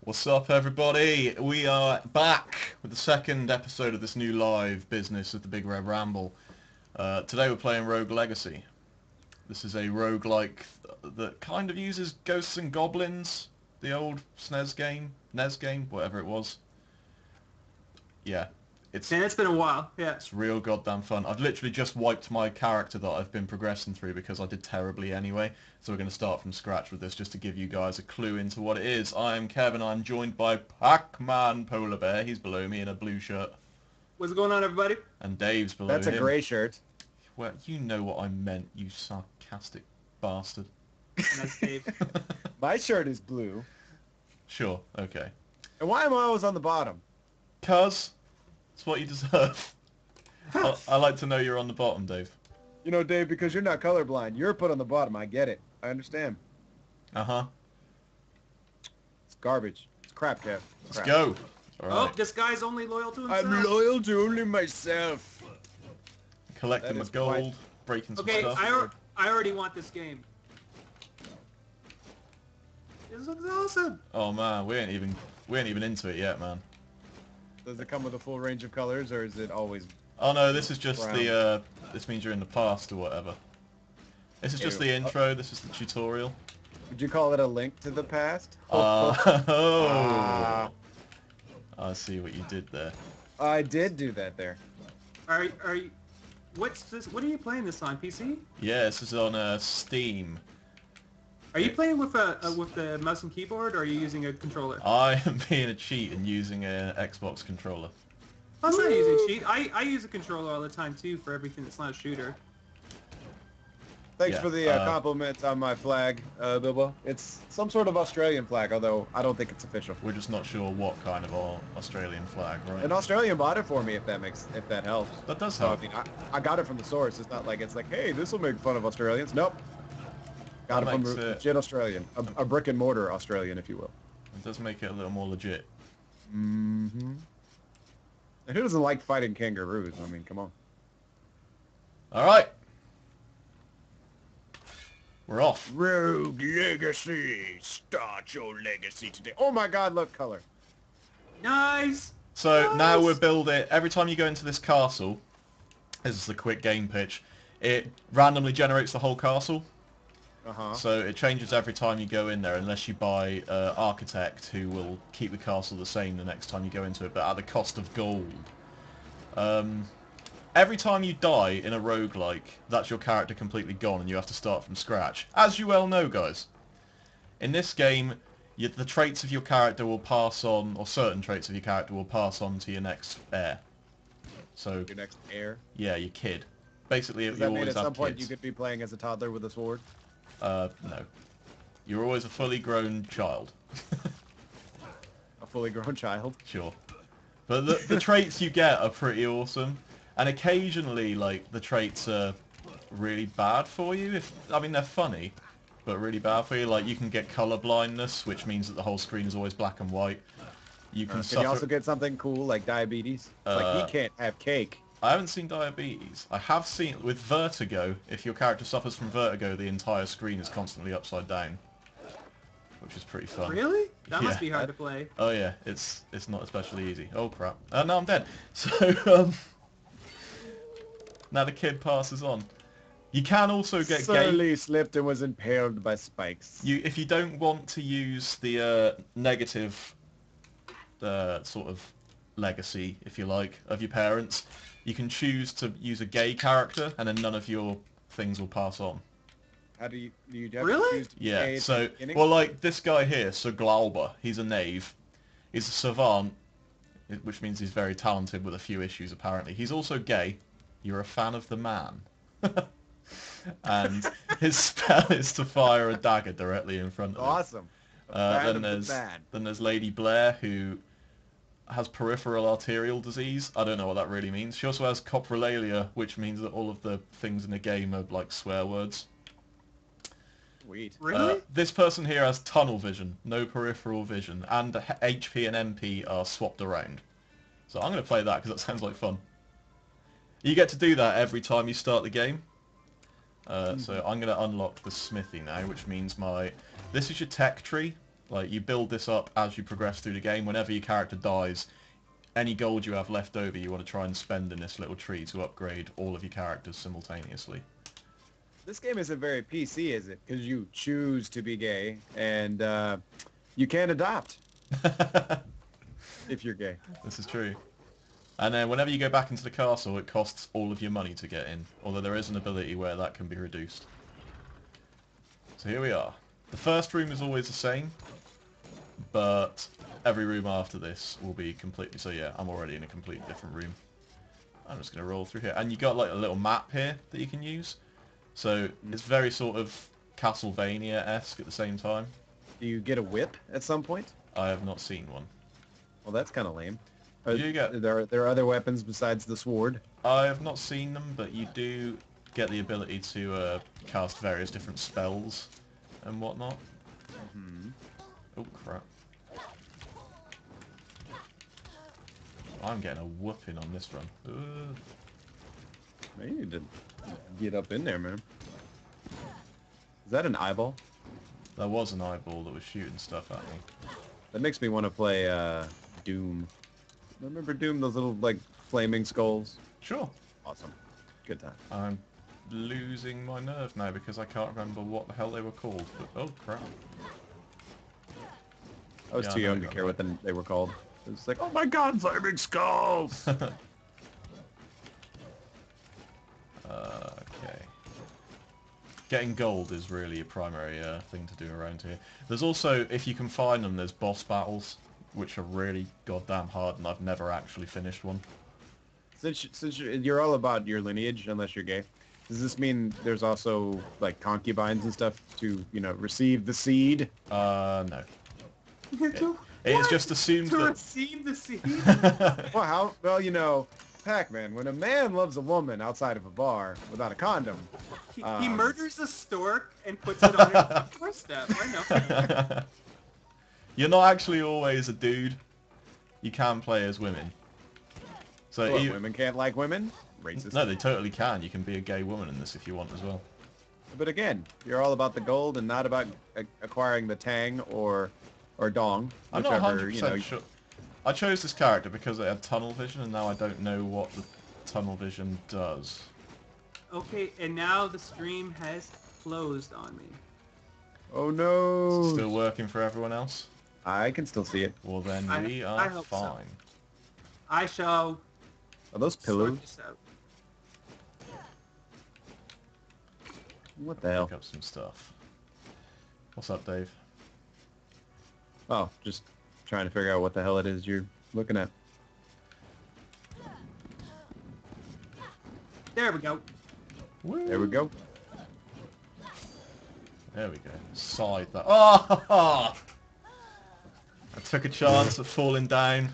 What's up, everybody? We are back with the second episode of this new live business of the Big Red Ramble. Today we're playing Rogue Legacy. This is a roguelike that kind of uses ghosts and goblins, the old NES game, whatever it was. Yeah, It's been a while, yeah. it's real goddamn fun. I've literally just wiped my character that I've been progressing through because I did terribly anyway. So we're going to start from scratch with this just to give you guys a clue into what it is. I am Kevin. I'm joined by PacManPolarBear. He's below me in a blue shirt. What's going on, everybody? And Dave's below That's him. a grey shirt. Well, you know what I meant, you sarcastic bastard. And that's Dave. My shirt is blue. Sure, okay. And why am I always on the bottom? 'Cause it's what you deserve. I like to know you're on the bottom, Dave. You know, Dave, because you're not colorblind. You're put on the bottom. I get it. I understand. Uh-huh. It's garbage. It's crap, Kev. Let's Crap. go. All Oh, right. this guy's only loyal to himself. I'm loyal to only myself. Collecting That the is gold, quite- breaking some Okay, stuff. I already want this game. This looks awesome. Oh man, we ain't even into it yet, man. Does it come with a full range of colors, or is it always... Oh no, this is just Brown. the this means you're in the past or whatever. This is just the intro, this is the tutorial. Would you call it a link to the past? Oh, I see what you did there. I did do that there. Are you? What's this? What are you playing this on? PC? Yeah, this is on Steam. Are you playing with the mouse and keyboard, or are you using a controller? I am being a cheat and using an Xbox controller. I'm not using cheat. I use a controller all the time too for everything that's not a shooter. Thanks Yeah, for the compliment on my flag, Bilbo. It's some sort of Australian flag, although I don't think it's official. We're just not sure what kind of Australian flag, right? An Australian bought it for me, if that helps. That does So, I help. mean, I got it from the source. It's not like it's like, hey, this will make fun of Australians. Nope. Got That it from makes a it- legit Australian. A brick and mortar Australian, if you will. It does make it a little more legit. Mm-hmm. And who doesn't like fighting kangaroos? I mean, come on. Alright. We're off. Rogue Legacy. Start your legacy today. Oh my god, look, color. Nice. So now Nice. we're building, every time you go into this castle, this is the quick game pitch, it randomly generates the whole castle. Uh-huh. So it changes every time you go in there unless you buy Architect, who will keep the castle the same the next time you go into it, but at the cost of gold. Every time you die in a roguelike, that's your character completely gone and you have to start from scratch. As you well know, guys. In this game, the traits of your character will pass on, or certain traits of your character will pass on to your next heir. So, Your next heir. yeah, your kid. Basically, Does you that mean always at have some point kids. you could be playing as a toddler with a sword? No. You're always a fully grown child. A fully grown child? Sure. But the traits you get are pretty awesome. And occasionally, like, the traits are really bad for you. I mean, they're funny, but really bad for you. Like, you can get color blindness, which means that the whole screen is always black and white. You can Can suffer... you also get something cool like diabetes? It's like he can't have cake. I haven't seen diabetes. I have seen, with vertigo, if your character suffers from vertigo, the entire screen is constantly upside down. Which is pretty fun. Really? That must Yeah. be hard to play. Oh yeah, it's not especially easy. Oh crap. No, I'm dead. So, now the kid passes on. You can also get game... Slowly slipped and was impaled by spikes. If you don't want to use the negative sort of legacy, if you like, of your parents, you can choose to use a gay character and then none of your things will pass on. How do you have Really? to choose to Yeah, stay at so, the beginning? well, like this guy here, Sir Glauber, he's a knave. He's a savant, which means he's very talented with a few issues, apparently. He's also gay. You're a fan of the man. And his spell is to fire a dagger directly in front of him. Awesome. A fan Then of the there's man. then there's Lady Blair, who has peripheral arterial disease. I don't know what that really means. She also has coprolalia, which means that all of the things in the game are like swear words. Sweet. Really? This person here has tunnel vision, no peripheral vision, and HP and MP are swapped around. So I'm going to play that because that sounds like fun. You get to do that every time you start the game. So I'm going to unlock the smithy now, which means this is your tech tree. Like, you build this up as you progress through the game. Whenever your character dies, any gold you have left over, you want to try and spend in this little tree to upgrade all of your characters simultaneously. This game isn't very PC, is it? Because you choose to be gay, and you can't adopt if you're gay. This is true. And then whenever you go back into the castle, it costs all of your money to get in. Although there is an ability where that can be reduced. So here we are. The first room is always the same, but every room after this will be completely... So yeah, I'm already in a completely different room. I'm just going to roll through here. And you got like a little map here that you can use. So it's very sort of Castlevania-esque at the same time. Do you get a whip at some point? I have not seen one. Well, that's kind of lame. You get... There are other weapons besides the sword. I have not seen them, but you do get the ability to cast various different spells and whatnot. Mm-hmm. Oh crap. I'm getting a whooping on this run. Ugh. Man, you need to get up in there, man. Is that an eyeball? There was an eyeball that was shooting stuff at me. That makes me want to play Doom. Remember Doom? Those little, like, flaming skulls? Sure. Awesome. Good time. I'm losing my nerve now because I can't remember what the hell they were called. But, oh crap. I was Yeah, too I know young to you care got what they were called. It was like, oh my god, flaming skulls! Okay. Getting gold is really a primary thing to do around here. There's also, if you can find them, there's boss battles, which are really goddamn hard, and I've never actually finished one. Since you're all about your lineage, unless you're gay, does this mean there's also, like, concubines and stuff to, you know, receive the seed? No. To, It is what? just assumed To that... receive the seed? Well, how? Well, you know, Pac-Man, when a man loves a woman outside of a bar without a condom... He murders a stork and puts it on her doorstep. I know. You're not actually always a dude. You can play as women. So What, women can't like women? Racist. No, they totally can. You can be a gay woman in this if you want as well. But again, you're all about the gold and not about acquiring the tang or dong, I'm not whichever, 100% you know. sure. I chose this character because it had tunnel vision, and now I don't know what the tunnel vision does. Okay, and now the stream has closed on me. Oh no! Is it still working for everyone else? I can still see it. Well then we I are hope so. fine. I shall Are those sort pillows? this out. What the hell? Pick up some stuff. What's up, Dave? Oh, just trying to figure out what the hell it is you're looking at. There we go. Woo. There we go. There we go. Side that. Oh! I took a chance at falling down.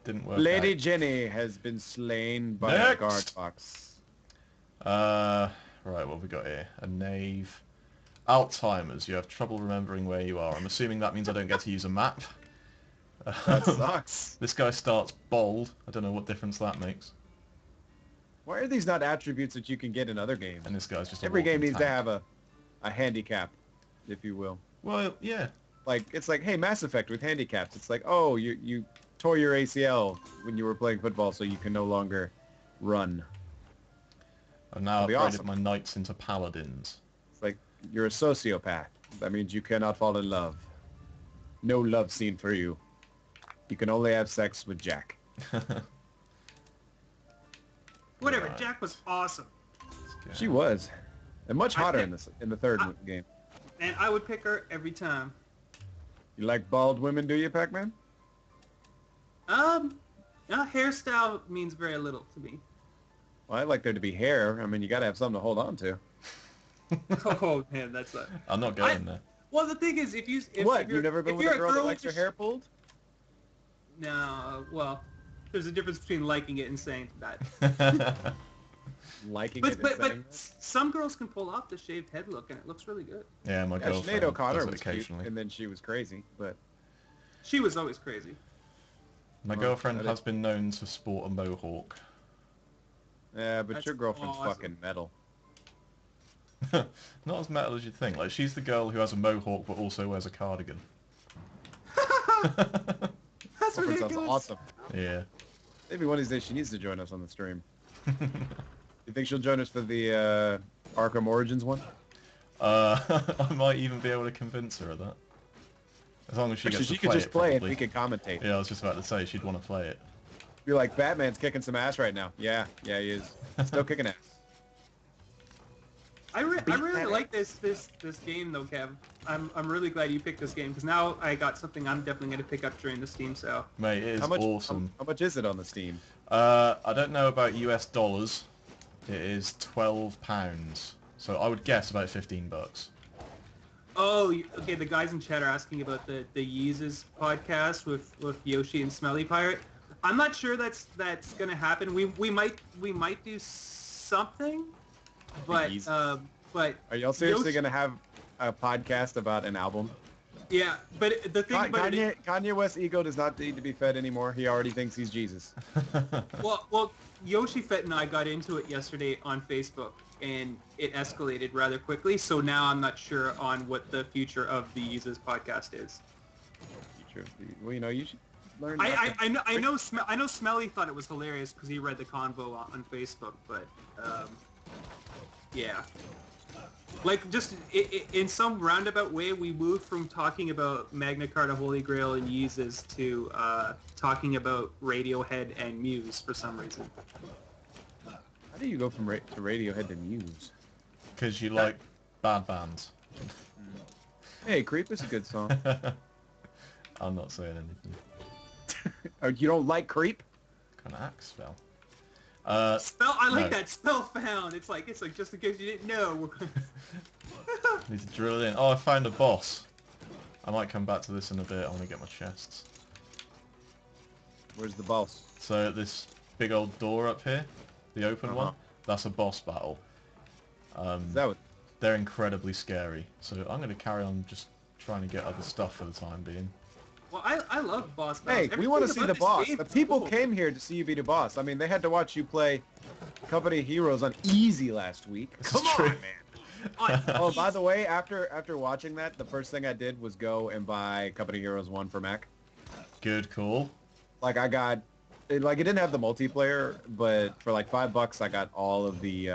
Didn't work Lady out. Jenny has been slain by a Next. guard fox. Right, what have we got here? A knave. Alzheimer's. You have trouble remembering where you are. I'm assuming that means I don't get to use a map. That sucks. This guy starts bold. I don't know what difference that makes. Why are these not attributes that you can get in other games? And this guy's just a Every game walking needs to tank. have a handicap, if you will. Well, yeah. Like, it's like, hey, Mass Effect with handicaps. It's like, oh, you tore your ACL when you were playing football, so you can no longer run. I've now That'd be upgraded awesome. my knights into paladins. It's like, you're a sociopath. That means you cannot fall in love. No love scene for you. You can only have sex with Jack. Whatever, Right. Jack was awesome. She was. And much I hotter think- in the third game. And I would pick her every time. You like bald women, do you, Pac-Man? Hairstyle means very little to me. Well, I'd like there to be hair. I mean, you gotta have something to hold on to. Oh man, that's not. I'm not going there. Well, the thing is, if What? you're, You've never been if with you're a girl that likes her just- hair pulled? No, well, there's a difference between liking it and saying that. Liking But it and but saying that? some girls can pull off the shaved head look, and it looks really good. Yeah, my Yeah, girlfriend Sinead O'Connor does it was cute, occasionally. and then she was crazy, but... She was always crazy. My Well, girlfriend that has is- been known to sport a mohawk. Yeah, but That's your girlfriend's awesome. fucking metal. Not as metal as you'd think. Like, she's the girl who has a mohawk but also wears a cardigan. That's Sounds ridiculous. awesome. Yeah. Maybe one of these days she needs to join us on the stream. You think she'll join us for the Arkham Origins one? I might even be able to convince her of that. As long as she Actually, gets she to could play just it, play probably. and we could commentate. Yeah, I was just about to say, she'd want to play it. Be like, Batman's kicking some ass right now. Yeah, he is. Still kicking ass. I really like this game though, Kev. I'm really glad you picked this game because now I got something I'm definitely going to pick up during the Steam sale. Mate, it is awesome. How much is it on the Steam? I don't know about US dollars. It is £12. So I would guess about $15. Oh, okay. The guys in chat are asking about the Yeezus podcast with Yoshi and Smelly Pirate. I'm not sure that's gonna happen. We might do something, but Are y'all seriously Yoshi, gonna have a podcast about an album? yeah. But the thing about it, Kanye West's ego does not need to be fed anymore. He already thinks he's Jesus. well, Yoshi Fett and I got into it yesterday on Facebook, and it escalated rather quickly. So now I'm not sure on what the future of the Yeezus podcast is. Well, you know, you should learn. I know Smelly thought it was hilarious because he read the convo on Facebook, but yeah, like just in some roundabout way, we moved from talking about Magna Carta, Holy Grail, and Yeezus to talking about Radiohead and Muse for some reason. How do you go from to Radiohead to Muse? Because you like bad bands. Hey, Creep is a good song. I'm not saying anything. Oh, you don't like Creep? Kind of axe spell. Spell. I like no. that spell found. It's like just in case you didn't know. We're gonna... Need to drill it in. Oh, I found a boss. I might come back to this in a bit. I want to get my chests. Where's the boss? So this big old door up here, the open one, that's a boss battle. Is that what? They're incredibly scary. So I'm going to carry on just trying to get other stuff for the time being. Well, I love boss battles. Hey, we want to see Everything the about boss. this game The is people cool. came here to see you be the boss. I mean, they had to watch you play Company of Heroes on easy last week. Come on, man. Oh, by the way, after watching that, the first thing I did was go and buy Company of Heroes 1 for Mac. Good call. Like I got, it didn't have the multiplayer, but for like $5 I got all of the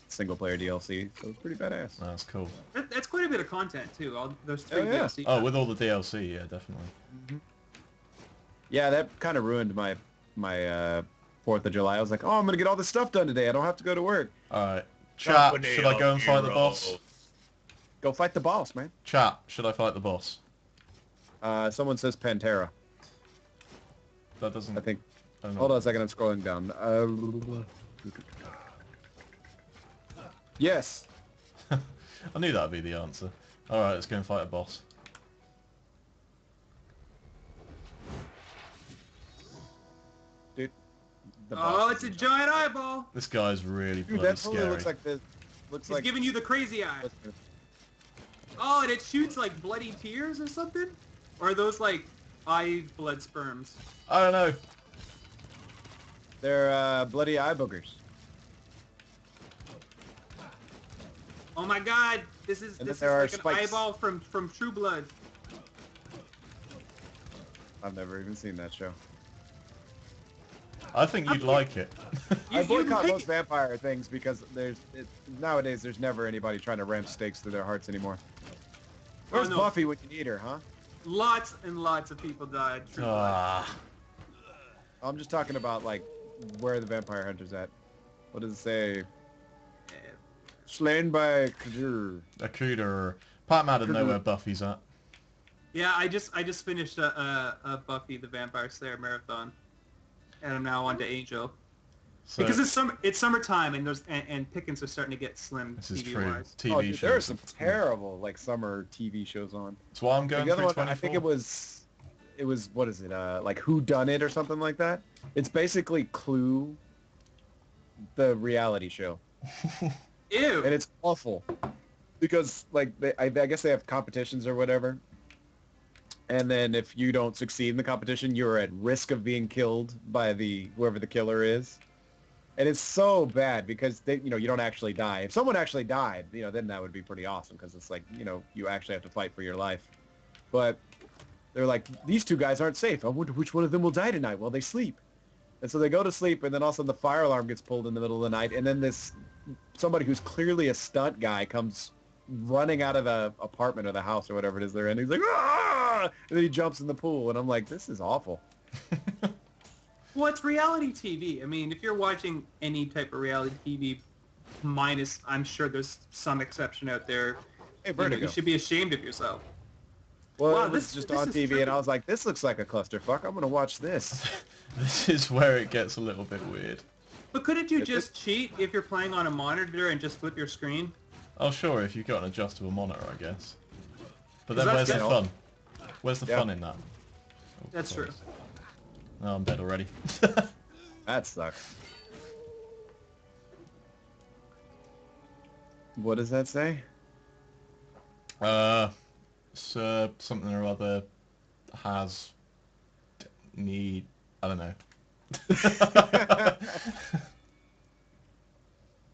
single player DLC. So it was pretty badass. That's cool. That's quite a bit of content too. All those 3 Oh, yeah. DLC. Oh, with all the DLC, yeah, definitely. Yeah, that kind of ruined my 4th of July. I was like, oh, I'm gonna get all this stuff done today. I don't have to go to work. Alright. Chat, should I go and fight the boss? Go fight the boss, man. Chat, should I fight the boss? Someone says Pantera. That doesn't... I think. I don't know. Hold on a second, I'm scrolling down. Yes. I knew that would be the answer. Alright, let's go and fight a boss. Dude. The Oh, boss it's is a giant eyeball. This guy's really Dude, bloody that totally scary. looks like this. Looks He's like. giving you the crazy eye. Oh, and it shoots like bloody tears or something? Or are those like eye blood sperms? I don't know. They're bloody eye boogers. Oh my god, this is And this is then there are like an spikes. eyeball from True Blood. I've never even seen that show. I think you'd like it. I boycott like most vampire things because nowadays there's never anybody trying to ramp stakes to their hearts anymore. Where's no. Buffy when you need her, huh? Lots and lots of people died. True Blood. Ah, I'm just talking about like where the vampire hunter's at. What does it say? Slain by Kajur. a cooter. Pac-Man didn't know where Buffy's at. Yeah, I just finished a Buffy the Vampire Slayer marathon, and I'm now on to Angel. So, Because it's summertime and pickings are starting to get slim this is TV true. wise. TV Oh, dude, shows. there are some terrible like summer TV shows on. That's why I'm going The other through one, I think 24. it was what is it? Like Who Done It or something like that. It's basically Clue, the reality show, Ew. and it's awful because like I guess they have competitions or whatever. And then if you don't succeed in the competition, you're at risk of being killed by whoever the killer is. And it's so bad because they, you don't actually die. If someone actually died, then that would be pretty awesome because it's like, you actually have to fight for your life. But they're like, these two guys aren't safe. I wonder which one of them will die tonight while they sleep. And so they go to sleep, and then all of a sudden the fire alarm gets pulled in the middle of the night, and then somebody who's clearly a stunt guy comes running out of the apartment or the house or whatever it is they're in. He's like, ah! And then he jumps in the pool, and I'm like, this is awful. Well, it's reality TV. I mean, if you're watching any type of reality TV, minus, I'm sure there's some exception out there, Hey, Vertigo. you should be ashamed of yourself. Well, Wow, it was just on is TV, true. and I was like, this looks like a clusterfuck. I'm going to watch this. This is where it gets a little bit weird. But couldn't you just cheat if you're playing on a monitor and just flip your screen? Oh, sure, if you've got an adjustable monitor, I guess. But Is then that where's the good? fun? Where's the fun in that? Oh, That's true. Oh, I'm dead already. That sucks. What does that say? So something or other has need. I don't know.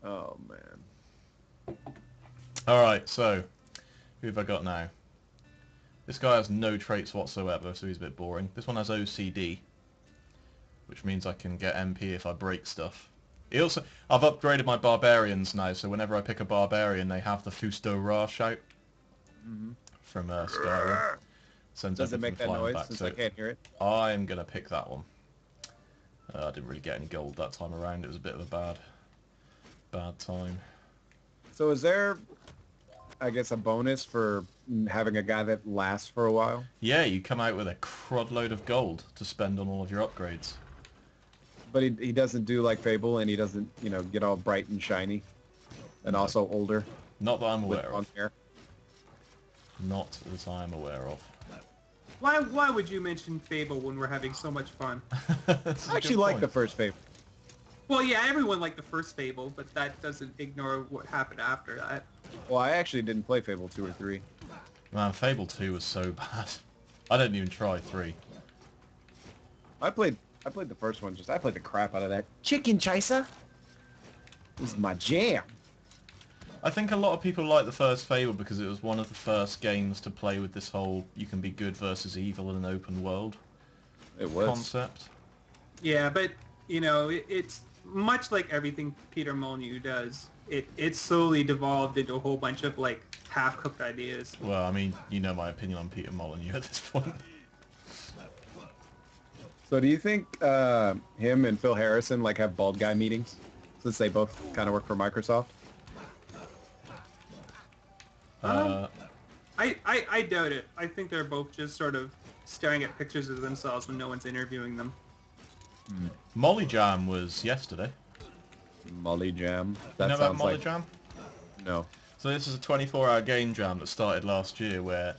Oh, man. Alright, so who have I got now? This guy has no traits whatsoever, so he's a bit boring. This one has OCD, which means I can get MP if I break stuff. I've upgraded my barbarians now, so whenever I pick a barbarian, they have the Fusto Ra shout from Skyrim. Sends Does it everything make that flying noise back, since so I can't hear it? I'm gonna pick that one. I didn't really get any gold that time around. It was a bit of a bad time. So is there, I guess, a bonus for having a guy that lasts for a while? Yeah, you come out with a crud load of gold to spend on all of your upgrades. But he doesn't do like Fable, and he doesn't, get all bright and shiny, and also older. Not that I'm With aware long of. hair. Not that I'm aware of. Why would you mention Fable when we're having so much fun? I actually like the first Fable. Well, yeah, everyone liked the first Fable, but that doesn't ignore what happened after that. Well, I actually didn't play Fable 2 or 3. Man, Fable 2 was so bad. I didn't even try 3. I played the first one. I played the crap out of that. Chicken chaser. This is my jam. I think a lot of people like the first Fable because it was one of the first games to play with this whole you can be good versus evil in an open world It was. concept. Yeah, but, it's much like everything Peter Molyneux does. It slowly devolved into a whole bunch of, like, half-cooked ideas. Well, I mean, you know my opinion on Peter Molyneux at this point. So do you think him and Phil Harrison like have bald guy meetings since they both kind of work for Microsoft? I doubt it. I think they're both just sort of staring at pictures of themselves when no one's interviewing them. Molly Jam was yesterday. Molly Jam. That You know about sounds Molly like Jam? no. So this is a 24-hour game jam that started last year where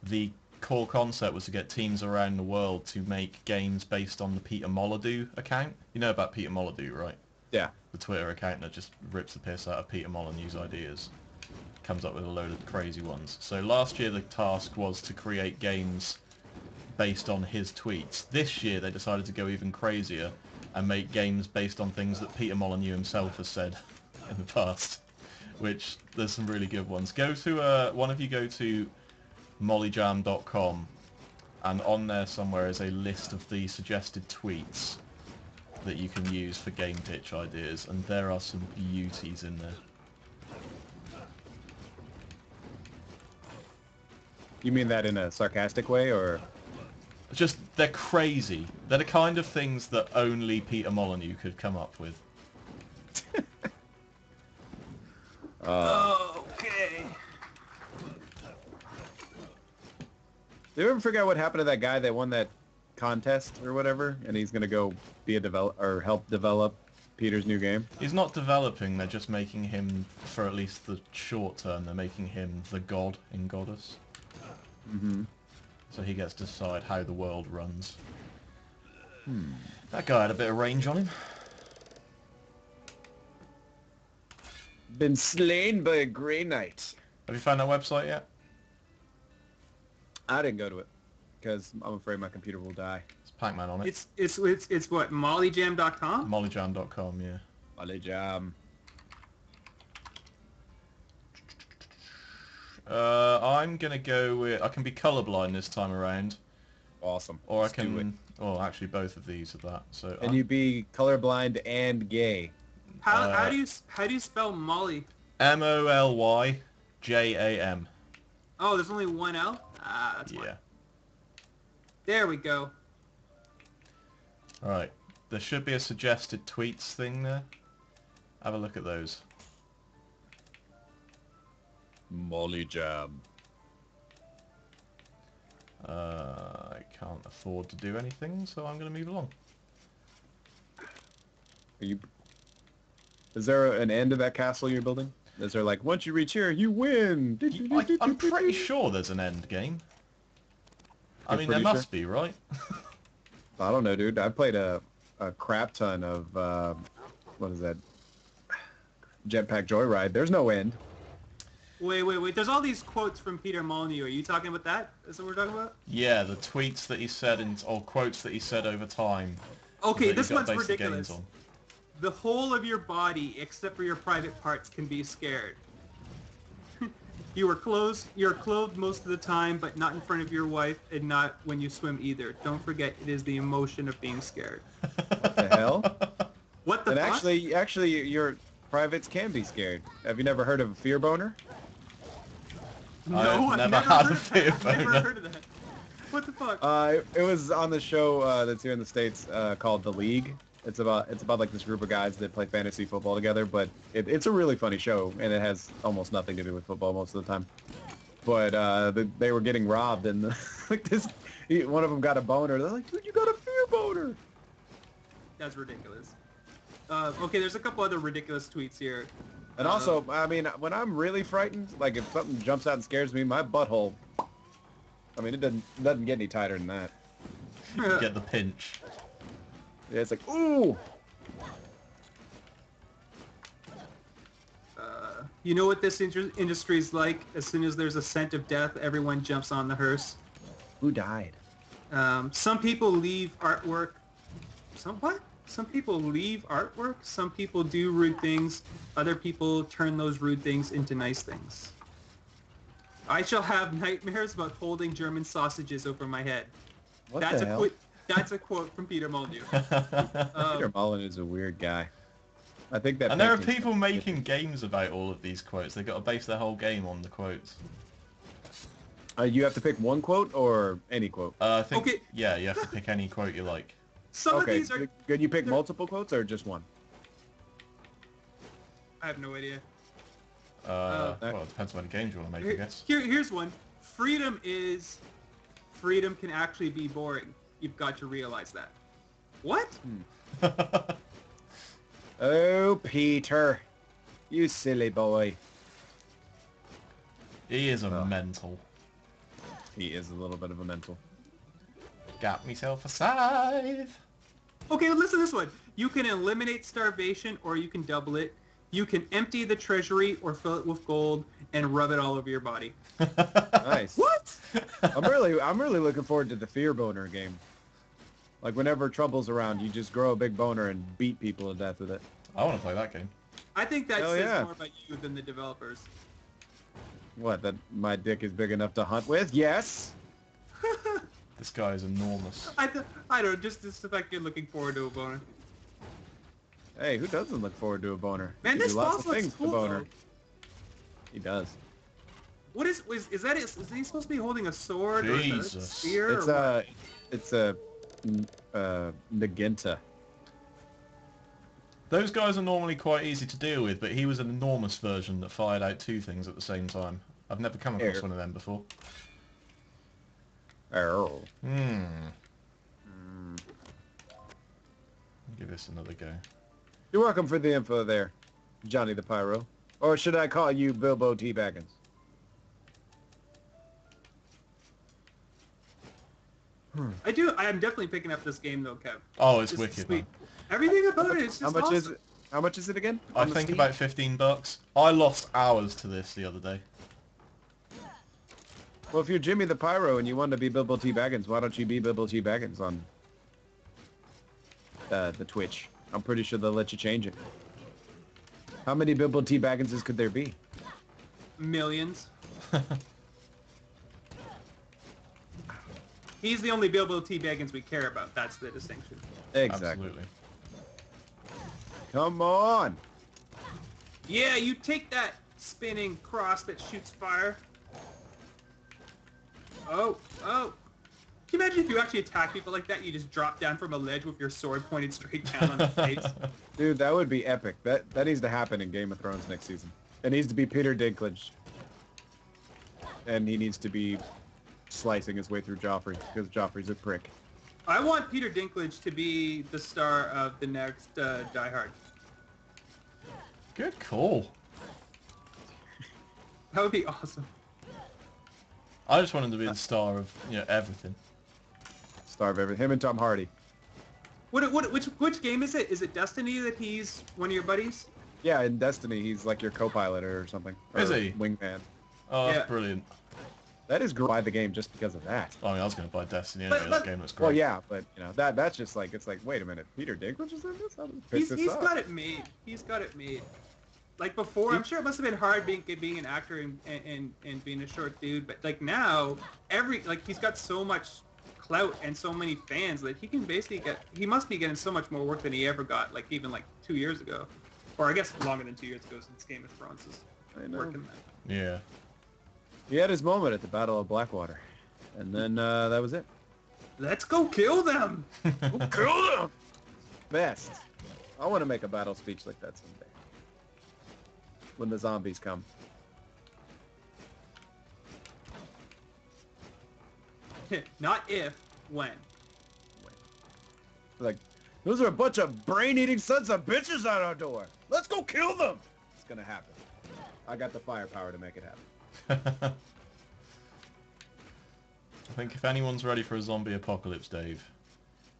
the core concept was to get teams around the world to make games based on the Peter Molyneux account. You know about Peter Molyneux, right? Yeah. The Twitter account that just rips the piss out of Peter Molyneux's ideas. Comes up with a load of crazy ones. So last year the task was to create games based on his tweets. This year they decided to go even crazier and make games based on things that Peter Molyneux himself has said in the past. Which, there's some really good ones. One of you go to mollyjam.com and on there somewhere is a list of the suggested tweets that you can use for game pitch ideas, and there are some beauties in there. You mean that in a sarcastic way, or? Just, they're crazy. They're the kind of things that only Peter Molyneux could come up with. Okay. Do you ever forget what happened to that guy that won that contest or whatever, and he's gonna go be a or help develop Peter's new game? He's not developing, they're just making him, for at least the short term, they're making him the god in Goddess. Mm-hmm. So he gets to decide how the world runs. That guy had a bit of range on him. Been slain by a Grey Knight. Have you found that website yet? I didn't go to it because I'm afraid my computer will die. It's Pac-Man on it. It's what, mollyjam.com? mollyjam.com, yeah. Molly jam. I'm gonna go with. I can be colorblind this time around, Awesome. or Let's I do it. can. Oh, actually, both of these are that. So. Can you be colorblind and gay? How do you spell Molly? MOLYJAM. Oh, there's only one L. Ah, that's Yeah. why. There we go. All right. There should be a suggested tweets thing there. Have a look at those. Molly jam. I can't afford to do anything, so I'm going to move along. Is there an end to that castle you're building? Is there like, once you reach here, you win? I'm pretty sure there's an end game. I You're mean, there pretty must be, right? I don't know, dude. I played a crap ton of, what is that? Jetpack Joyride. There's no end. Wait. There's all these quotes from Peter Molyneux. Are you talking about that? Is that what we're talking about? Yeah, the tweets that he said, or quotes that he said over time. Okay, that this you gotta one's base the games ridiculous. on. The whole of your body, except for your private parts, can be scared. You're clothed most of the time, but not in front of your wife, and not when you swim either. Don't forget, it is the emotion of being scared. What the hell? What the And fuck? actually, your privates can be scared. Have you never heard of a fear boner? No, I've I've never never had heard a of fear that. I've never boner. heard of that. What the fuck? It was on the show that's here in the States called The League. It's about like this group of guys that play fantasy football together, but it's a really funny show, and it has almost nothing to do with football most of the time. But they were getting robbed, and like one of them got a boner. They're like, dude, you got a fear boner. That's ridiculous. Okay, there's a couple other ridiculous tweets here. And also, I mean, when I'm really frightened, like if something jumps out and scares me, my butthole, I mean, it doesn't get any tighter than that. You get the pinch. Yeah, it's like, ooh. You know what this industry is like? As soon as there's a scent of death, everyone jumps on the hearse. Who died? Some people leave artwork. Some people leave artwork. Some people do rude things. Other people turn those rude things into nice things. I shall have nightmares about holding German sausages over my head. What That's the hell? That's a quote from Peter Molyneux. Peter Mullen is a weird guy. I think that. And there are painting's- people making games about all of these quotes. They've got to base their whole game on the quotes. You have to pick one quote or any quote. I think, Okay. yeah, you have to pick any quote you like. Some of Okay, these are... can you pick multiple quotes or just one? I have no idea. Well, it depends on the games you want to make, I guess. Here's one. Freedom can actually be boring. You've got to realize that. What? Oh, Peter. You silly boy. He is a mental. He is a little bit of a mental. Got myself a scythe. Okay, listen to this one. You can eliminate starvation or you can double it. You can empty the treasury or fill it with gold and rub it all over your body. Nice. What? I'm really looking forward to the fear boner game. Like whenever trouble's around, you just grow a big boner and beat people to death with it. I want to play that game. I think that Hell says yeah. more about you than the developers. What, that my dick is big enough to hunt with? Yes. This guy is enormous. I don't know, just the fact you're looking forward to a boner. Hey, who doesn't look forward to a boner? Man, You this do lots boss of looks things to cool, boner. though. He does. What is that? Is he supposed to be holding a sword or a Jesus. spear? It's a Nagenta. Those guys are normally quite easy to deal with, but he was an enormous version that fired out two things at the same time. I've never come across one of them before. Oh. Give this another go. You're welcome for the info there, Johnny the Pyro. Or should I call you Bilbo T. Baggins? I am definitely picking up this game though, Kev. Oh, it's This is wicked, sweet. man. Everything about it is just How much awesome. is it? How much is it again? I On the think Steam? about $15. I lost hours to this the other day. Well, if you're Jimmy the Pyro and you want to be Bilbo T. Baggins, why don't you be Bilbo T. Baggins on the Twitch? I'm pretty sure they'll let you change it. How many Bilbo T. Bagginses could there be? Millions. He's the only Bilbo T. Baggins we care about. That's the distinction. Exactly. Absolutely. Come on. Yeah, you take that spinning cross that shoots fire. Oh. Can you imagine if you actually attack people like that, you just drop down from a ledge with your sword pointed straight down on the face? Dude, that would be epic. That needs to happen in Game of Thrones next season. It needs to be Peter Dinklage. And he needs to be slicing his way through Joffrey, because Joffrey's a prick. I want Peter Dinklage to be the star of the next Die Hard. Good call. That would be awesome. I just wanted to be the star of, everything. Star of everything. Him and Tom Hardy. Which game is it? Is it Destiny that he's one of your buddies? Yeah, in Destiny, he's like your co-pilot or something. Is or he? Wingman. Oh, Yeah. that's brilliant. That is great. Buy the game just because of that. I mean, I was going to buy Destiny anyway. But- That game looks great. Well, yeah, but that's just like, it's like, wait a minute, Peter Dinklage is in this? I'm gonna pick He's this up. got it made. He's got it made. Like before, I'm sure it must have been hard being an actor and being a short dude, but like now, he's got so much clout and so many fans that he can basically he must be getting so much more work than he ever got, like even like 2 years ago. Or I guess longer than 2 years ago since Game of Thrones is I know. working that. Yeah. He had his moment at the Battle of Blackwater. And then that was it. Let's go kill them! Go kill them! Best. I want to make a battle speech like that someday. When the zombies come. Not if, when. Like, those are a bunch of brain-eating sons of bitches at our door. Let's go kill them! It's gonna happen. I got the firepower to make it happen. I think if anyone's ready for a zombie apocalypse, Dave,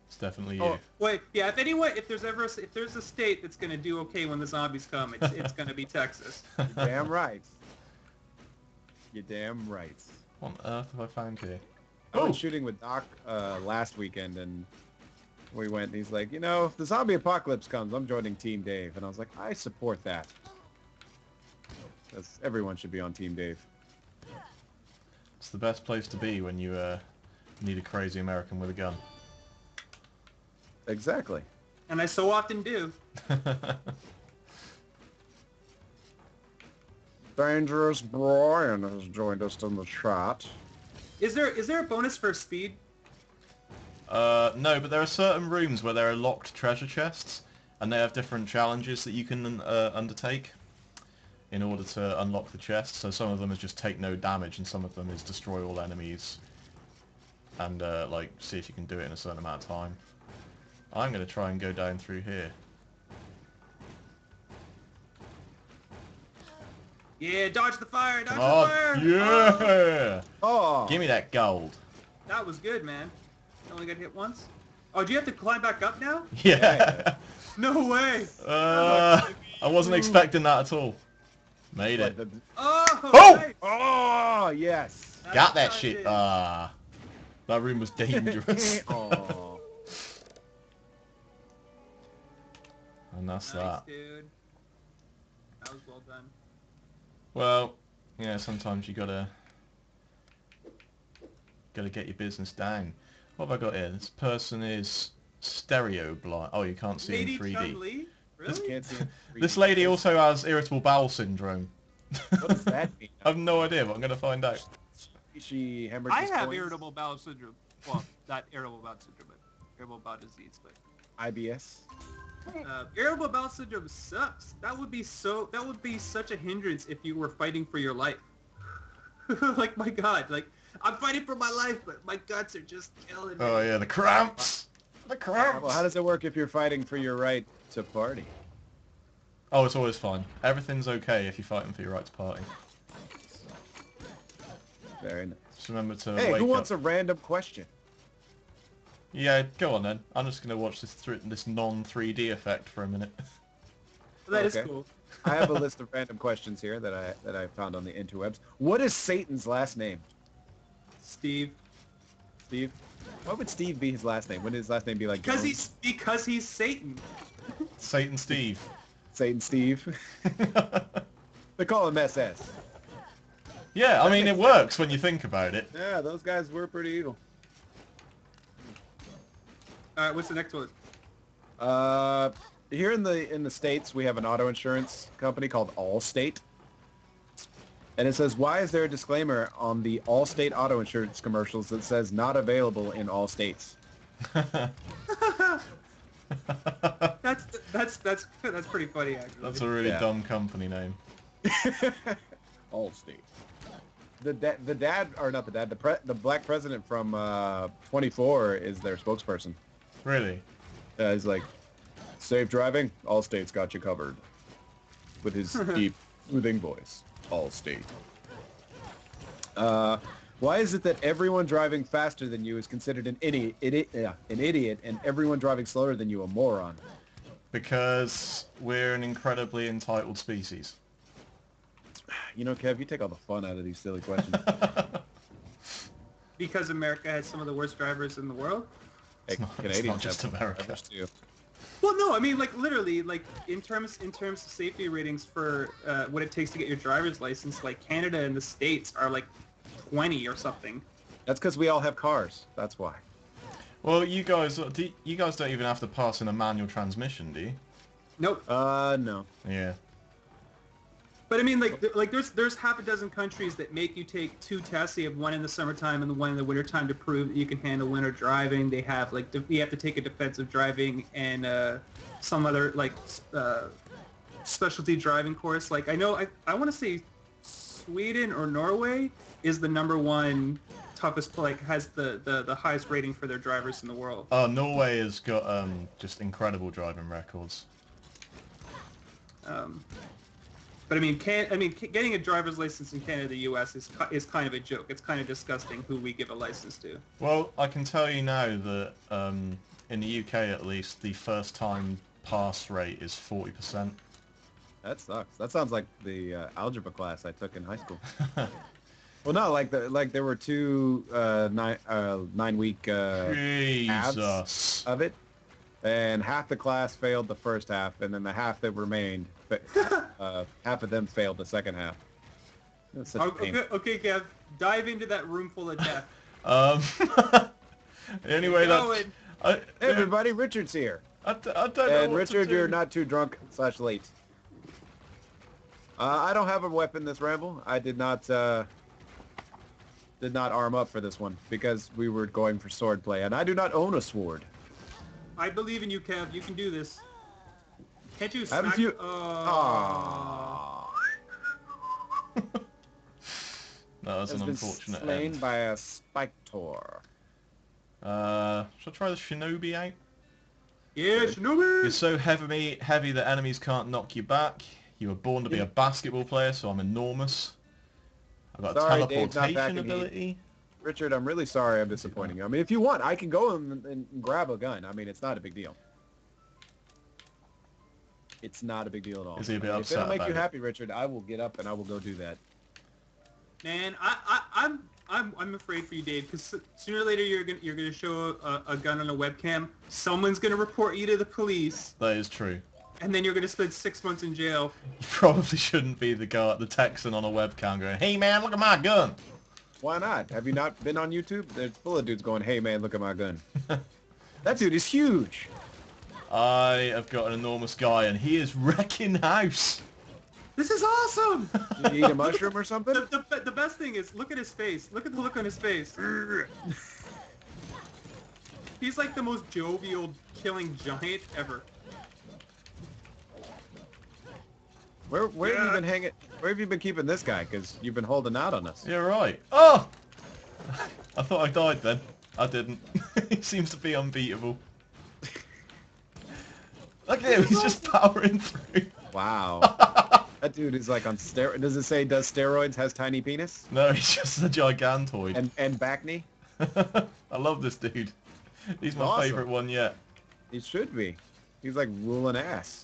it's definitely you. Oh, wait, yeah, if there's a state that's gonna do okay when the zombies come, it's gonna be Texas. You're damn right. You're damn right. What on earth have I found here? I went shooting with Doc last weekend, and we went, and he's like, if the zombie apocalypse comes, I'm joining Team Dave. And I was like, I support that. Because everyone should be on Team Dave. It's the best place to be when you need a crazy American with a gun. Exactly. And I so often do. Dangerous Brian has joined us in the chat. Is there a bonus for speed? No, but there are certain rooms where there are locked treasure chests, and they have different challenges that you can undertake in order to unlock the chest. So some of them is just take no damage, and some of them is destroy all enemies, and see if you can do it in a certain amount of time. I'm going to try and go down through here. Yeah, dodge the fire, dodge Oh, the fire! yeah! Oh! Give me that gold. That was good, man. You only got hit once? Oh, do you have to climb back up now? Yeah. No way! I wasn't expecting that at all. Made it. Oh! Oh! Nice. Oh, yes! Got that That's shit. it. That room was dangerous. Oh. And that's Nice, that. dude. That was well done. Well, yeah, sometimes you gotta get your business down. What have I got here? This person is stereo blind. Oh, you can't see Lady in 3D. Chun-Li? Really? Can't see it. This lady also has irritable bowel syndrome. What does that mean? I have no idea, but I'm gonna find out. She hemorrhaged I his have coins? irritable bowel syndrome. Well, not irritable bowel syndrome, but irritable bowel disease. But IBS. irritable bowel syndrome sucks. That would be such a hindrance if you were fighting for your life. Like, my God, like, I'm fighting for my life, but my guts are just killing me. Oh yeah, the cramps. The cramps. Well, how does it work if you're fighting for your right to party? Oh, it's always fine. Everything's okay if you're fighting for your right to party. Very nice. Just remember to Hey, wake who wants up. a random question? Yeah, go on then. I'm just gonna watch this non-3D effect for a minute. That is Okay. cool. I have a list of random questions here that I found on the interwebs. What is Satan's last name? Steve. Steve? Why would Steve be his last name? Wouldn't his last name be like Because Jones? he's Satan. Satan Steve. Saint Steve. They call him SS. Yeah, I mean, it works when you think about it. Yeah, those guys were pretty evil. All right, what's the next one? Here in the States, we have an auto insurance company called Allstate. And it says, why is there a disclaimer on the Allstate auto insurance commercials that says not available in all states? That's pretty funny, actually. That's a really dumb company name. Allstate. The dad, or not the dad, the black president from 24 is their spokesperson. Really? He's like, safe driving, Allstate's got you covered. With his deep, soothing voice. Allstate. Why is it that everyone driving faster than you is considered an idiot, and everyone driving slower than you a moron? Because we're an incredibly entitled species. You know, Kev, you take all the fun out of these silly questions. Because America has some of the worst drivers in the world? It's not just America. Too. Well, no, I mean, like, literally, like, in terms of safety ratings for what it takes to get your driver's license, like, Canada and the States are, like, 20 or something. That's because we all have cars. That's why. Well, you guys don't even have to pass in a manual transmission, do you? Nope. No. Yeah. But I mean, like there's half a dozen countries that make you take two tests. You have one in the summertime and the one in the wintertime to prove that you can handle winter driving. They have like you have to take a defensive driving and some other like specialty driving course. Like I know I want to say Sweden or Norway is the #1 toughest, like has the highest rating for their drivers in the world. Norway has got just incredible driving records. But I mean, getting a driver's license in Canada, the U.S. is kind of a joke. It's kind of disgusting who we give a license to. Well, I can tell you now that in the UK at least, the first-time pass rate is 40%. That sucks. That sounds like the algebra class I took in high school. Well, no, like there were two 9-week halves of it, and half the class failed the first half, and then the half that remained, half of them failed the second half. Okay, Kev, dive into that room full of death. Anyway, hey everybody, Richard's here. I don't know. And Richard, you're not too drunk / late. I don't have a weapon this ramble. I did not arm up for this one because we were going for sword play, and I do not own a sword. I believe in you, Kev. You can do this. Can't you smack... Haven't you... No, that's an unfortunate been slain end. by a Spector. Shall I try the Shinobi out? Yeah, Shinobi! You're so heavy that enemies can't knock you back. You were born to be a basketball player, so I'm enormous. I've got a teleportation ability. Richard, I'm really sorry I'm disappointing you. I mean, if you want, I can go and grab a gun. I mean, it's not a big deal. It's not a big deal at all. Is he a bit upset if it'll make about you it? happy, Richard, I will get up and I will go do that. Man, I'm afraid for you, Dave, because sooner or later you're gonna show a gun on a webcam. Someone's gonna report you to the police. That is true. And then you're gonna spend 6 months in jail. You probably shouldn't be the Texan on a webcam going, "Hey man, look at my gun." Why not? Have you not been on YouTube? There's full of dudes going, "Hey man, look at my gun." That dude is huge. I have got an enormous guy, and he is wrecking house. This is awesome! Did you eat a mushroom or something? The best thing is, look at his face. Look at the look on his face. He's like the most jovial killing giant ever. Where have you been hanging? Where have you been keeping this guy? Because you've been holding out on us. You're right. Oh! I thought I died then. I didn't. He seems to be unbeatable. Look at him, he's just powering through. Wow. That dude is like on steroids. Does it say does steroids, has tiny penis? No, he's just a gigantoid. And back knee? I love this dude. He's my awesome. favourite one yet. He should be. He's like ruling ass.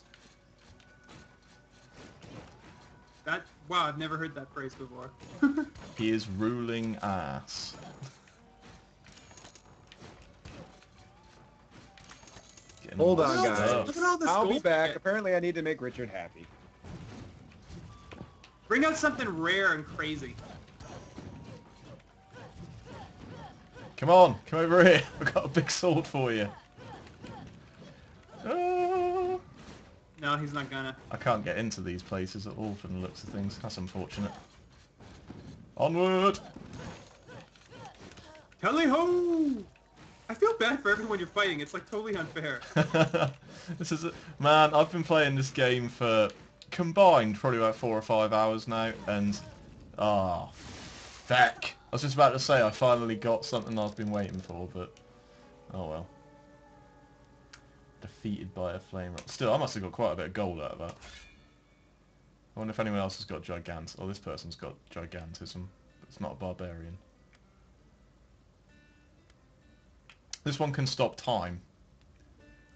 Wow, I've never heard that phrase before. He is ruling ass. Getting Hold all on, this guys. stuff. Look at all this I'll be gold back. shit. Apparently, I need to make Richard happy. Bring out something rare and crazy. Come on, come over here. I've got a big sword for you. Oh. No, he's not gonna. I can't get into these places at all from the looks of things. That's unfortunate. Onward! Tally ho! I feel bad for everyone you're fighting. It's like totally unfair. This is man. I've been playing this game for combined probably about 4 or 5 hours now, and feck! I was just about to say I finally got something I've been waiting for, but oh well. Defeated by a flame rock. Still, I must have got quite a bit of gold out of that. I wonder if anyone else has got gigantism. Oh, this person's got gigantism. But it's not a barbarian. This one can stop time.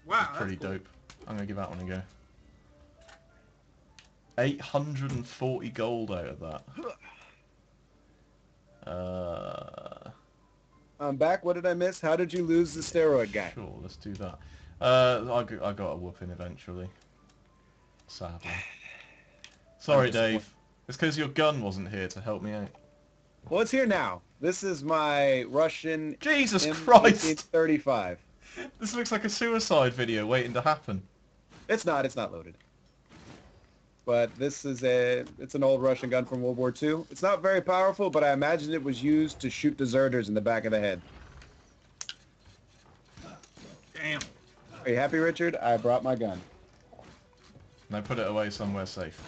Wow, It's pretty that's cool. dope. I'm going to give that one a go. 840 gold out of that. I'm back. What did I miss? How did you lose the steroid guy? Sure, let's do that. I got a whooping eventually. Sadly. Sorry, Dave. It's because your gun wasn't here to help me out. Well, it's here now. This is my Russian Jesus Christ! M1835. This looks like a suicide video waiting to happen. It's not loaded. But this is it's an old Russian gun from World War II. It's not very powerful, but I imagine it was used to shoot deserters in the back of the head. Damn. Are you happy, Richard? I brought my gun. Now put it away somewhere safe.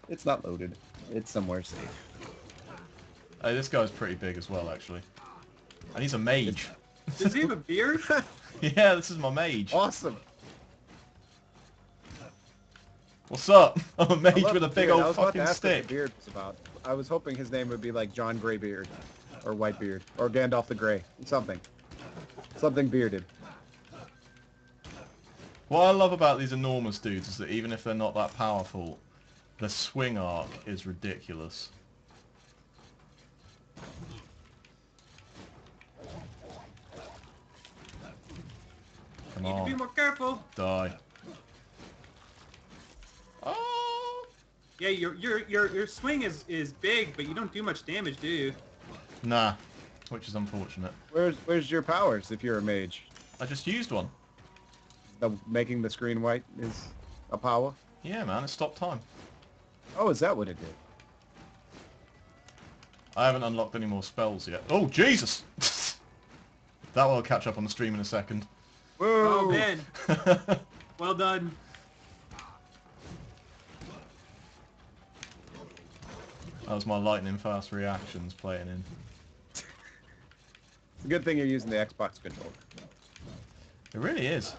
It's not loaded. It's somewhere safe. Hey, this guy's pretty big as well, actually. And he's a mage. Does he have a beard? Yeah, this is my mage. Awesome. What's up? I'm a I mage love with a the big beard. I old was about to fucking ask what the stick. beard was about. I was hoping his name would be like John Greybeard, or Whitebeard, or Gandalf the Grey, something bearded. What I love about these enormous dudes is that even if they're not that powerful, the swing arc is ridiculous. Come Need to be on, more careful. die. Oh! Yeah, your swing is big, but you don't do much damage, do you? Nah, which is unfortunate. Where's your powers if you're a mage? I just used one. Making the screen white is a power? Yeah, man, it stopped time. Oh, is that what it did? I haven't unlocked any more spells yet. Oh, Jesus! That will catch up on the stream in a second. Oh Whoa! man, well done. That was my lightning fast reactions playing in. It's a good thing you're using the Xbox controller. It really is.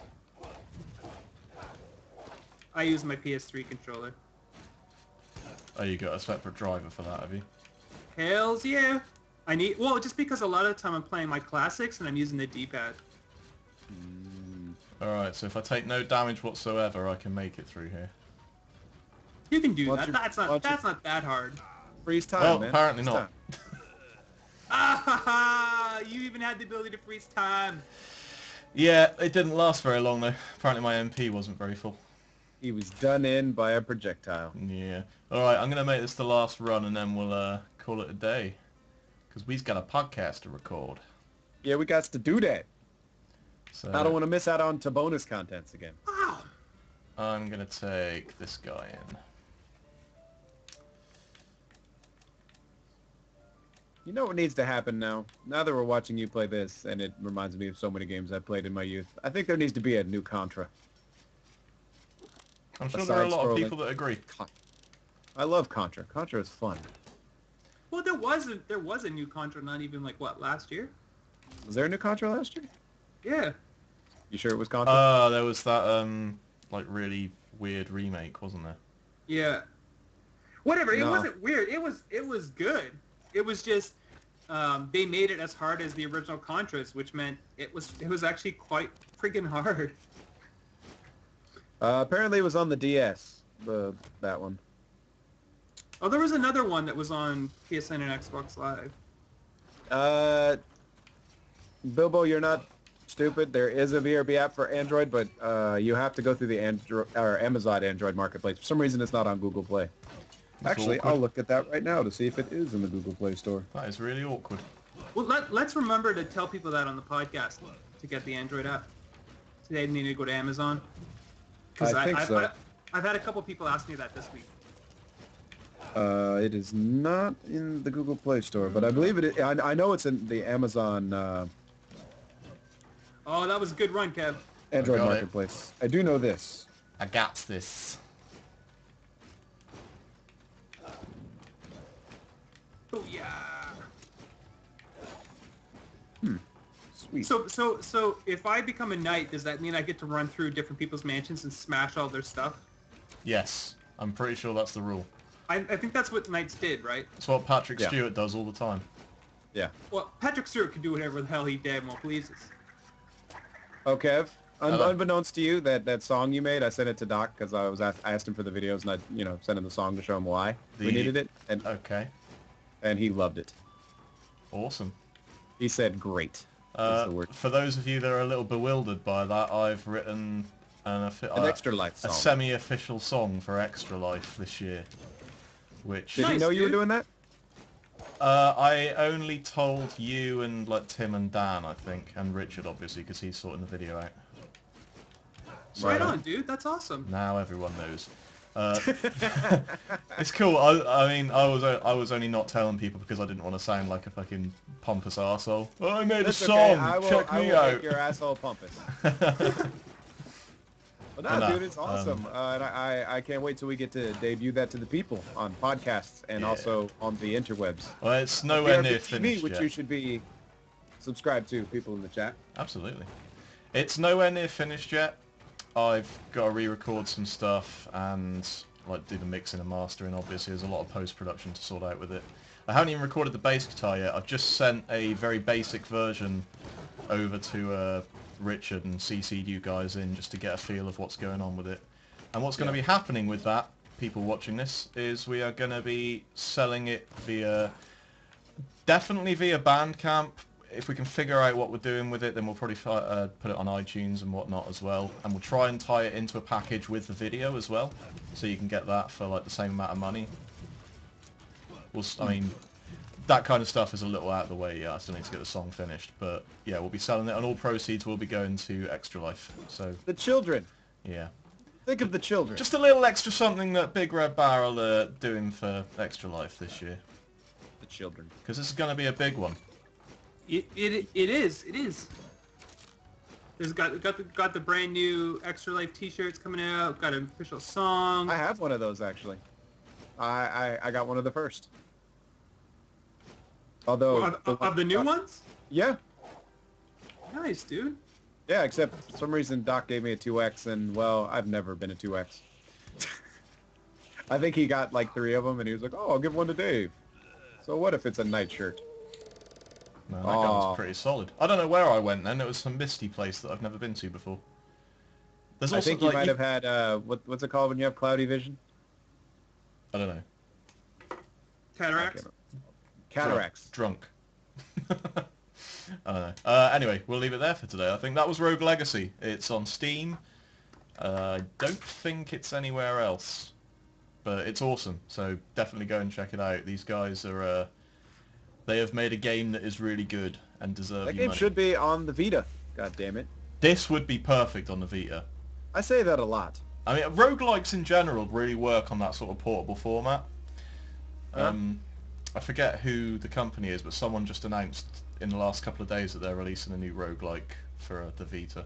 I use my PS3 controller. Oh, you got a separate driver for that, have you? Hells yeah. Well, just because a lot of the time I'm playing my classics and I'm using the D-pad. Alright, so if I take no damage whatsoever, I can make it through here. You can do What's that. your- That's not that hard. Freeze time, Well, man. apparently Freeze not. time. Ah ha ha! You even had the ability to freeze time. Yeah, it didn't last very long though. Apparently my MP wasn't very full. He was done in by a projectile. Yeah. Alright, I'm going to make this the last run and then we'll call it a day. Because we've got a podcast to record. Yeah, we got to do that. So I don't want to miss out on to bonus contents again. Wow. I'm going to take this guy in. You know what needs to happen now? Now that we're watching you play this, and it reminds me of so many games I played in my youth, I think there needs to be a new Contra. I'm sure there are a lot of side-scrolling. people that agree. I love Contra. Contra is fun. Well, there was a new Contra, not even like what, last year? Was there a new Contra last year? Yeah. You sure it was Contra? There was that like really weird remake, wasn't there? Yeah. Whatever. It No. wasn't weird. It was good. It was just they made it as hard as the original Contras, which meant it was actually quite freaking hard. Apparently it was on the DS, that one. Oh, there was another one that was on PSN and Xbox Live. Bilbo, you're not stupid. There is a BRB app for Android, but you have to go through the Amazon Android Marketplace. For some reason, it's not on Google Play. Actually, I'll look at that right now to see if it is in the Google Play Store. That is really awkward. Well, let's remember to tell people that on the podcast to get the Android app. So they need to go to Amazon. Because I think so. I've had a couple people ask me that this week. It is not in the Google Play Store, but I believe it is. I know it's in the Amazon Oh, that was a good run, Kev. Android Marketplace. I do know this. I got this. Oh yeah. Sweet. So if I become a knight, does that mean I get to run through different people's mansions and smash all their stuff? Yes, I'm pretty sure that's the rule. I think that's what knights did, right? It's what Patrick Stewart does all the time. Yeah. Well, Patrick Stewart can do whatever the hell he damn well pleases. Oh, Kev, unbeknownst to you, that song you made, I sent it to Doc because I asked him for the videos and I sent him the song to show him why we needed it. And okay. And he loved it. Awesome. He said, "Great." Is the word. For those of you that are a little bewildered by that, I've written an Extra Life song. A semi-official song for Extra Life this year. Which did he know you were doing that? I only told you and like Tim and Dan, I think, and Richard obviously because he's sorting the video out. So, right on, dude. That's awesome. Now everyone knows. It's cool. I mean, I was only not telling people because I didn't want to sound like a fucking pompous arsehole. Oh, I made a song. Okay. Check me I will out. make your asshole pompous. But no, dude, it's awesome. And I can't wait till we get to debut that to the people on podcasts and also on the interwebs. Well, it's nowhere near finished which yet. you should be subscribed to, people in the chat. Absolutely. It's nowhere near finished yet. I've got to re-record some stuff and like do the mixing and mastering. Obviously, there's a lot of post-production to sort out with it. I haven't even recorded the bass guitar yet. I've just sent a very basic version over to Richard and CC'd you guys in just to get a feel of what's going on with it. And what's going to be happening with that, people watching this, is we are going to be selling it definitely via Bandcamp. If we can figure out what we're doing with it, then we'll probably put it on iTunes and whatnot as well. And we'll try and tie it into a package with the video as well, so you can get that for like the same amount of money. I mean, that kind of stuff is a little out of the way. Yeah, I still need to get the song finished, but yeah, we'll be selling it, and all proceeds will be going to Extra Life. So the children. Yeah. Think of the children. Just a little extra something that BigRedBarel are doing for Extra Life this year. The children. Because this is going to be a big one. It is. There's got the brand new Extra Life T-shirts coming out. Got an official song. I have one of those actually. I got one of the first. Although of the new ones. Yeah. Nice, dude. Yeah, except for some reason Doc gave me a 2X, and well, I've never been a 2X. I think he got like 3 of them, and he was like, "Oh, I'll give one to Dave." So what if it's a night shirt? No, that guy was pretty solid. I don't know where I went then. It was some misty place that I've never been to before. There's also, I think you might have had, what's it called when you have cloudy vision? I don't know. Cataracts? Cataracts. Drunk. I don't know. Anyway, we'll leave it there for today. I think that was Rogue Legacy. It's on Steam. I don't think it's anywhere else. But it's awesome, so definitely go and check it out. These guys are... they have made a game that is really good and deserves That game money. should be on the Vita. God damn it. This would be perfect on the Vita. I say that a lot. I mean, roguelikes in general really work on that sort of portable format. I forget who the company is, but someone just announced in the last couple of days that they're releasing a new roguelike for the Vita,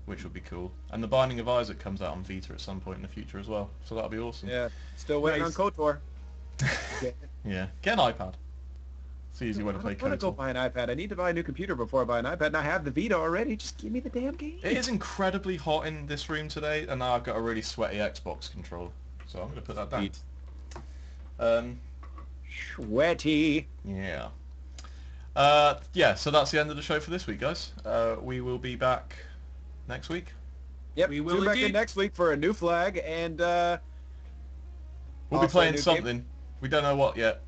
which would be cool. And The Binding of Isaac comes out on Vita at some point in the future as well, so that'll be awesome. Yeah, still waiting on KOTOR. Yeah, get an iPad. It's the easy way to play KOTOR. I want to go buy an iPad. I need to buy a new computer before I buy an iPad, and I have the Vita already. Just give me the damn game. It is incredibly hot in this room today, and now I've got a really sweaty Xbox controller, so I'm going to put that down. Sweaty. Yeah. Yeah, so that's the end of the show for this week, guys. We will be back next week. Yep, we will tune back indeed. in next week for a new flag, and we'll be playing something. We don't know what yet.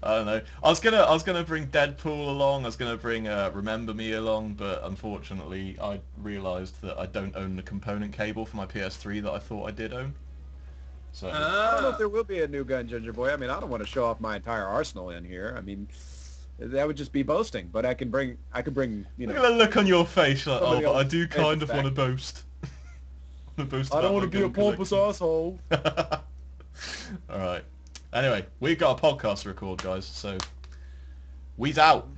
I don't know. I was gonna bring Deadpool along. I was gonna bring Remember Me along, but unfortunately, I realised that I don't own the component cable for my PS3 that I thought I did own. So I don't know if there will be a new gun, Ginger Boy. I mean, I don't want to show off my entire arsenal in here. I mean, that would just be boasting. But I could bring, you look know. at the look on your face, like, Somebody oh, but I else do face kind the of want to fact. boast. I don't want to be a pompous asshole. All right. Anyway, we've got a podcast to record, guys. So, we's out.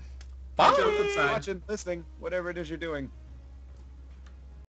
Bye. Jump inside. Watching, listening, whatever it is you're doing.